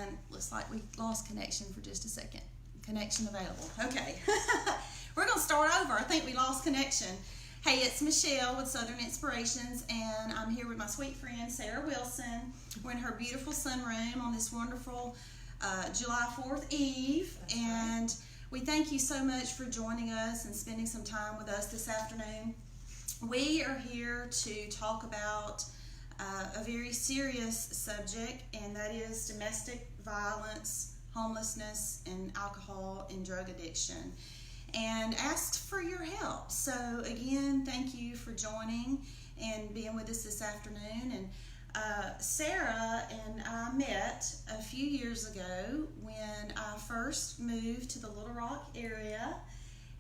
And looks like we lost connection for just a second. Connection available. Okay. We're going to start over. I think we lost connection. Hey, it's Michelle with Southern Inspirations, and I'm here with my sweet friend Sarah Wilson. We're in her beautiful sunroom on this wonderful July 4th Eve. That's and right. We thank you so much for joining us and spending some time with us this afternoon. We are here to talk about a very serious subject, and that is domestic violence, homelessness, and alcohol and drug addiction, and asked for your help. So again, thank you for joining and being with us this afternoon. And Sarah and I met a few years ago when I first moved to the Little Rock area,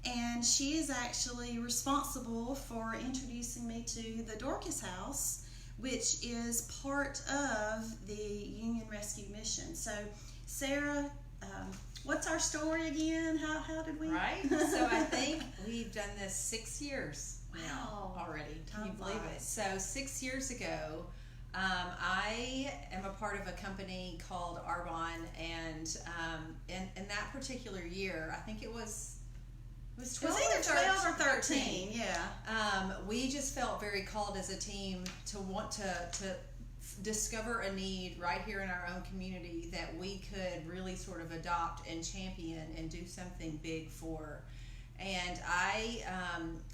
and she is actually responsible for introducing me to the Dorcas House, which is part of the Union Rescue Mission. So Sarah, what's our story again? How did we? Right. So I think we've done this 6 years now already. Can you believe it? So 6 years ago, I am a part of a company called Arbonne, and in that particular year, I think it was 12 it was either 12 or 13. Yeah. We just felt very called as a team to want to discover a need right here in our own community that we could really sort of adopt and champion and do something big for. And I,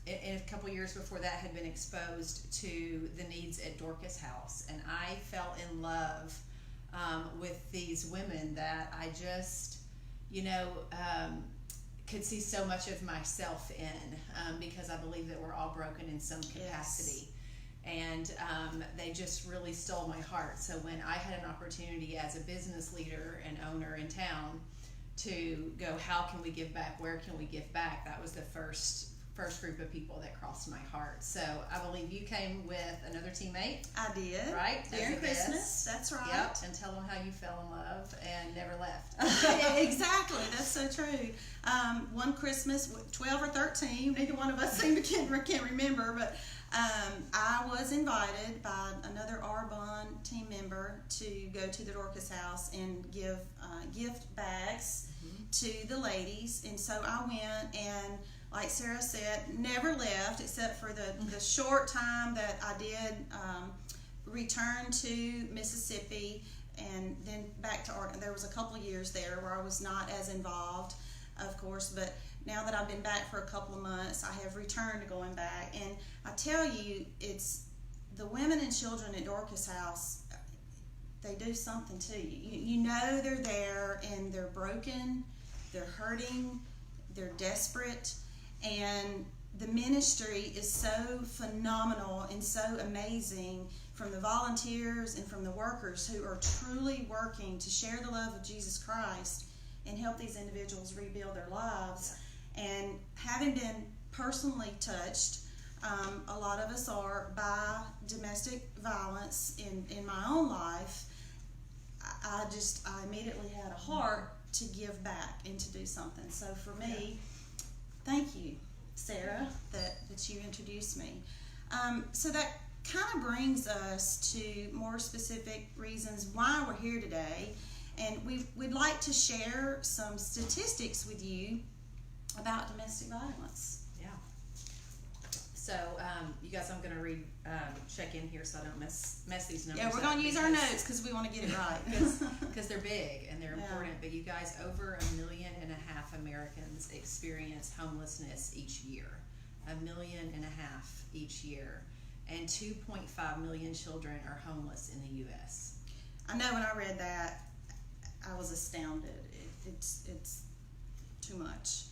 in a couple years before that, had been exposed to the needs at Dorcas House, and I fell in love with these women that I just, could see so much of myself in, because I believe that we're all broken in some capacity. Yes. And they just really stole my heart. So when I had an opportunity as a business leader and owner in town to go, how can we give back? Where can we give back? That was the first group of people that crossed my heart. So I believe you came with another teammate. I did. Right? During Christmas. That's right. Yep. And tell them how you fell in love and never left. Exactly. That's so true. One Christmas, 12 or 13, neither one of us can't remember, but I was invited by another Arbonne team member to go to the Dorcas House and give gift bags to the ladies. And so I went, and like Sarah said, never left except for the short time that I did return to Mississippi and then back to Arkansas. There was a couple of years there where I was not as involved, of course, but now that I've been back for a couple of months, I have returned to going back. And I tell you, it's the women and children at Dorcas House, they do something to you. You know they're there, and they're broken, they're hurting, they're desperate, and the ministry is so phenomenal and so amazing from the volunteers and from the workers who are truly working to share the love of Jesus Christ and help these individuals rebuild their lives. And having been personally touched, a lot of us are, by domestic violence in my own life, I immediately had a heart to give back and to do something. So for me, thank you, Sarah, that you introduced me. So that kind of brings us to more specific reasons why we're here today. And we'd like to share some statistics with you about domestic violence. Yeah. So, you guys, I'm going to read, check in here so I don't mess these numbers up. Yeah, we're going to use our notes because we want to get it right. Because they're big and they're important. But you guys, over 1.5 million Americans experience homelessness each year. 1.5 million each year. And 2.5 million children are homeless in the U.S. I know when I read that, I was astounded. It's too much.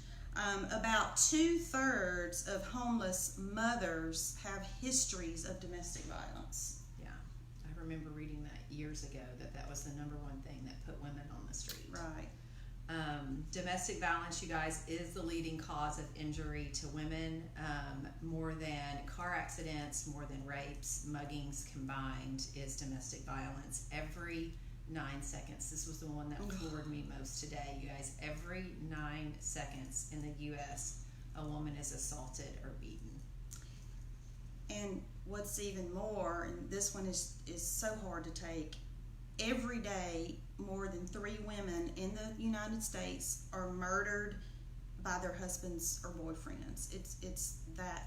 About 2/3 of homeless mothers have histories of domestic violence. Yeah, I remember reading that years ago, that was the number one thing that put women on the street. Right. Domestic violence, you guys, is the leading cause of injury to women. More than car accidents, more than rapes, muggings combined is domestic violence. Every 9 seconds. This was the one that floored me most today, you guys. Every 9 seconds in the U.S., a woman is assaulted or beaten. And what's even more, and this one is so hard to take, every day more than 3 women in the United States are murdered by their husbands or boyfriends. It's that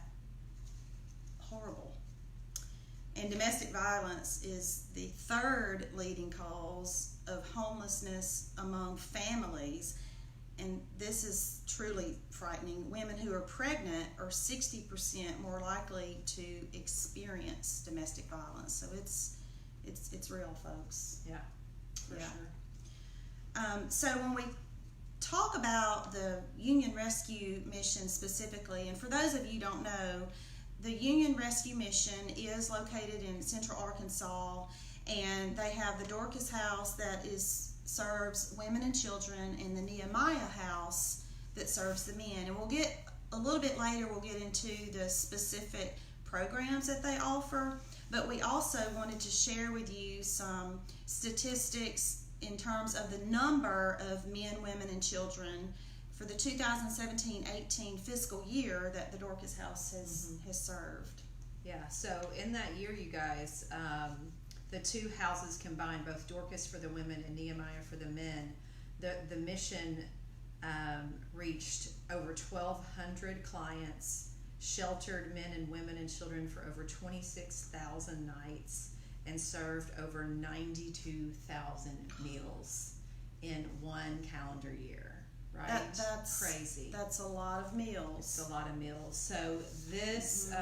horrible. And domestic violence is the 3rd leading cause of homelessness among families. And this is truly frightening. Women who are pregnant are 60% more likely to experience domestic violence. So it's real, folks. Yeah, for sure. So when we talk about the Union Rescue Mission specifically, and for those of you who don't know, the Union Rescue Mission is located in Central Arkansas, and they have the Dorcas House that serves women and children, and the Nehemiah House that serves the men. And we'll get a little bit later, we'll get into the specific programs that they offer, but we also wanted to share with you some statistics in terms of the number of men, women, and children for the 2017-18 fiscal year that the Dorcas House has served. Yeah, so in that year, you guys, the 2 houses combined, both Dorcas for the women and Nehemiah for the men, the mission reached over 1,200 clients, sheltered men and women and children for over 26,000 nights, and served over 92,000 meals in 1 calendar year. Right? That's crazy. That's a lot of meals. It's a lot of meals. So this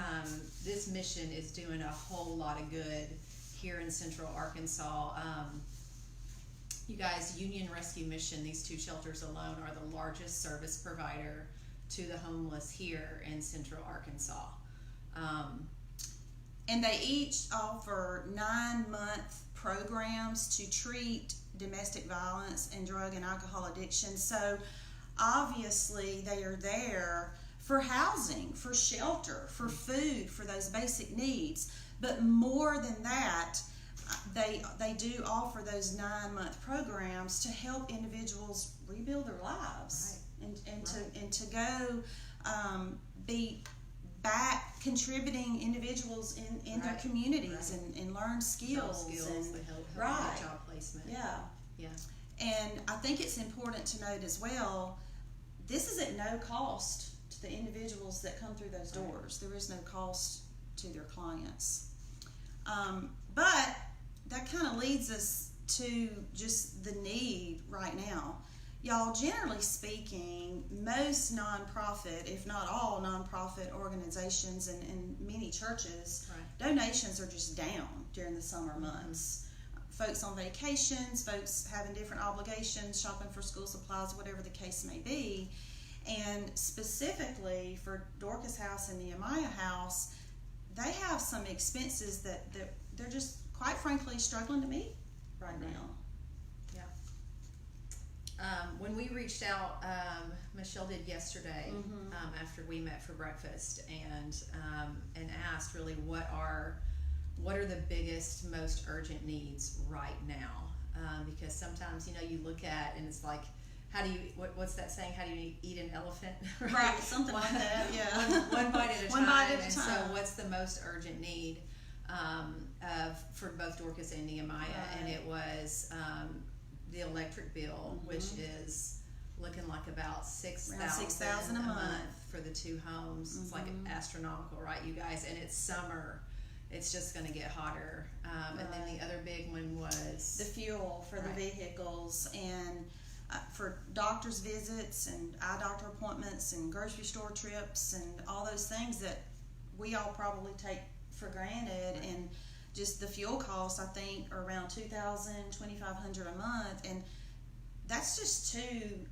this mission is doing a whole lot of good here in Central Arkansas. You guys, Union Rescue Mission, these 2 shelters alone are the largest service provider to the homeless here in Central Arkansas. And they each offer 9-month programs to treat domestic violence and drug and alcohol addiction. So obviously they are there for housing, for shelter, for food, for those basic needs. But more than that, they do offer those 9-month programs to help individuals rebuild their lives, and to go be back contributing individuals in their communities, and learn skills and they help job placement. Yeah. And I think it's important to note as well, this is at no cost to the individuals that come through those doors. There is no cost to their clients. But that kind of leads us to just the need right now. Y'all, generally speaking, most nonprofit, if not all nonprofit organizations and many churches, donations are just down during the summer months. Folks on vacations, folks having different obligations, shopping for school supplies, whatever the case may be. And specifically for Dorcas House and Nehemiah House, they have some expenses that they're just, quite frankly, struggling to meet right now. When we reached out, Michelle did yesterday, after we met for breakfast, and asked really what are the biggest, most urgent needs right now, because sometimes you look at and it's like, how do you what's that saying? How do you eat an elephant? Right, something like that. Yeah, one bite at a time. One bite at a time. So what's the most urgent need for both Dorcas and Nehemiah? And it was the electric bill, which is looking like about $6,000 a month for the 2 homes. It's like astronomical, right, you guys? And it's summer. It's just going to get hotter. And then the other big one was the fuel for the vehicles, and for doctor's visits and eye doctor appointments and grocery store trips and all those things that we all probably take for granted. And just the fuel costs, I think, are around $2,000, $2,500 a month, and that's just 2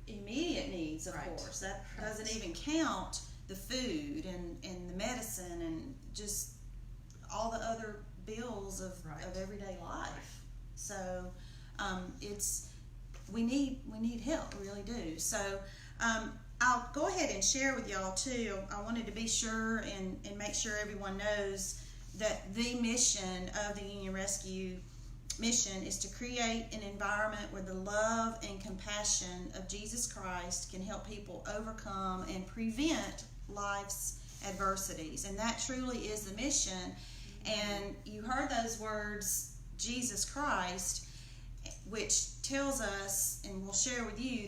immediate needs. Of course, that doesn't even count the food and the medicine and just all the other bills of everyday life. So we need help, we really do. So I'll go ahead and share with y'all too. I wanted to be sure and make sure everyone knows that the mission of the Union Rescue Mission is to create an environment where the love and compassion of Jesus Christ can help people overcome and prevent life's adversities. And that truly is the mission. And you heard those words, Jesus Christ. which tells us, and we'll share with you,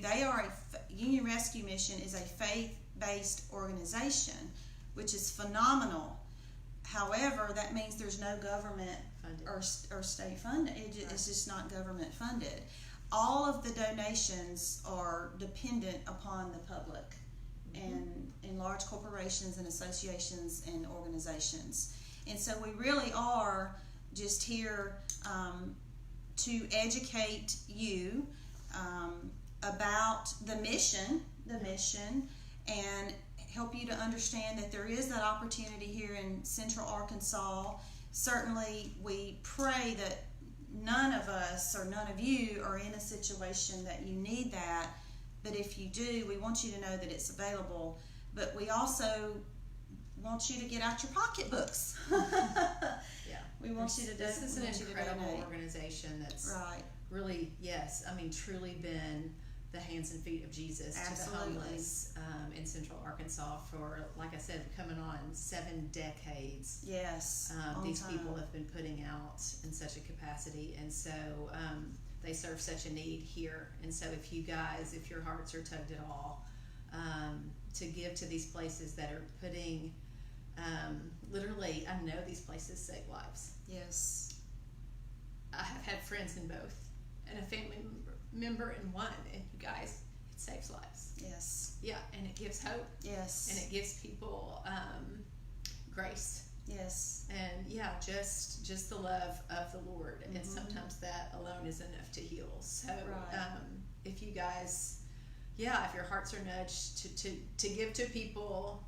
Union Rescue Mission is a faith-based organization, which is phenomenal. However, that means there's no government or state funding. It's just not government funded. All of the donations are dependent upon the public and large corporations and associations and organizations. And so we really are just here to educate you about the mission, and help you to understand that there is that opportunity here in Central Arkansas. Certainly, we pray that none of us or none of you are in a situation that you need that, but if you do, we want you to know that it's available. But we also want you to get out your pocketbooks. Yeah, we want you to. This is an incredible organization that's really, truly been the hands and feet of Jesus to the homeless in Central Arkansas for, like I said, coming on 7 decades. Yes. These people have been putting out in such a capacity, and so they serve such a need here. And so if your hearts are tugged at all to give to these places that are putting, literally, I know these places save lives. Yes. I have had friends in both and a family member in one, and you guys, it saves lives. Yes. Yeah, and it gives hope. Yes. And it gives people grace. Yes. And just the love of the Lord, and sometimes that alone is enough to heal. So if you guys, if your hearts are nudged to give to people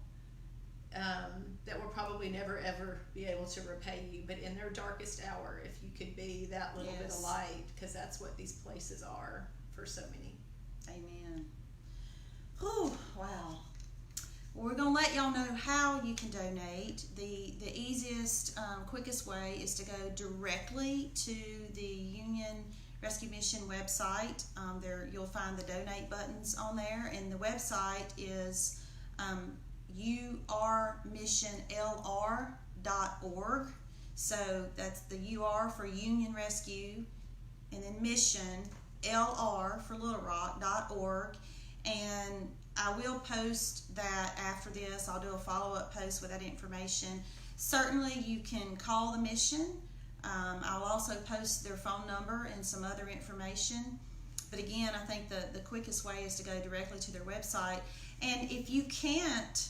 that will probably never ever be able to repay you, but in their darkest hour, if you could be that little bit of light, because that's what these places are for so many. Amen. Whew, wow. Well, we're going to let y'all know how you can donate. The easiest, quickest way is to go directly to the Union Rescue Mission website. There you'll find the donate buttons on there, and the website is urmissionlr.org. So that's the UR for Union Rescue, and then mission, LR for Little Rock.org. And I will post that after this. I'll do a follow-up post with that information. Certainly you can call the mission. I'll also post their phone number and some other information. But again, I think the quickest way is to go directly to their website. And if you can't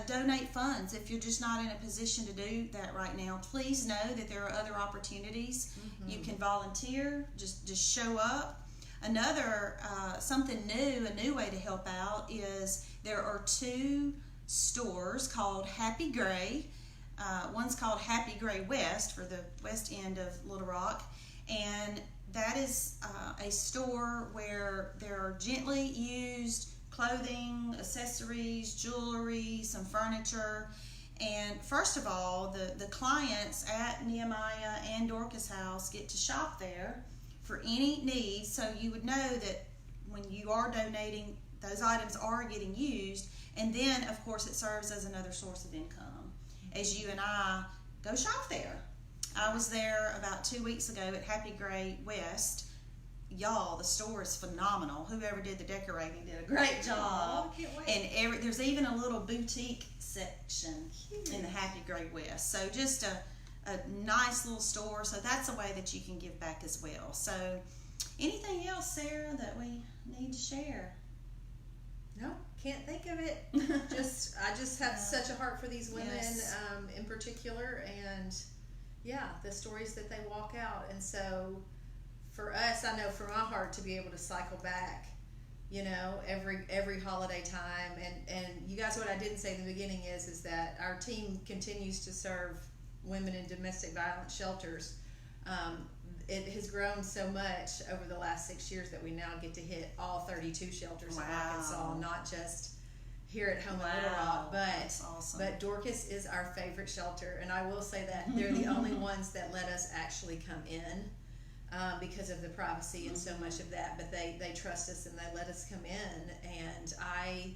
donate funds, if you're just not in a position to do that right now, please know that there are other opportunities. You can volunteer, just show up. Another something new, a new way to help out is there are 2 stores called Happy Gray. One's called Happy Gray West for the west end of Little Rock, and that is a store where there are gently used clothing, accessories, jewelry, some furniture. And first of all, the clients at Nehemiah and Dorcas House get to shop there for any needs, so you would know that when you are donating, those items are getting used. And then, of course, it serves as another source of income as you and I go shop there. I was there about 2 weeks ago at Happy Gray West. Y'all, the store is phenomenal. Whoever did the decorating did a great job. Can't wait. And there's even a little boutique section in the Happy Gray West. So just a nice little store. So that's a way that you can give back as well. So anything else, Sarah, that we need to share? No, can't think of it. I just have such a heart for these women in particular, and the stories that they walk out. And so for us, I know for my heart to be able to cycle back, every holiday time. And you guys, what I didn't say in the beginning is that our team continues to serve women in domestic violence shelters. It has grown so much over the last 6 years that we now get to hit all 32 shelters in Arkansas, not just here at home in Little Rock, but Dorcas is our favorite shelter. And I will say that they're the only ones that let us actually come in because of the privacy and so much of that. But they trust us and they let us come in, and I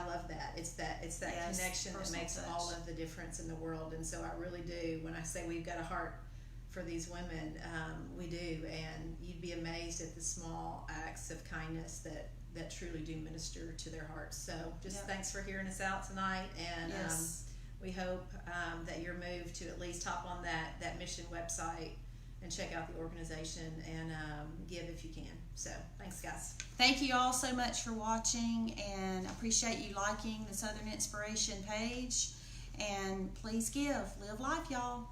love that. It's that connection that makes all of the difference in the world. And so I really do, when I say we've got a heart for these women. We do, and you'd be amazed at the small acts of kindness that truly do minister to their hearts. So just thanks for hearing us out tonight, and we hope that you're moved to at least hop on that mission website and check out the organization and give if you can. So thanks, guys. Thank you all so much for watching, and appreciate you liking the Southern Inspiration page. And please give. Live life, y'all.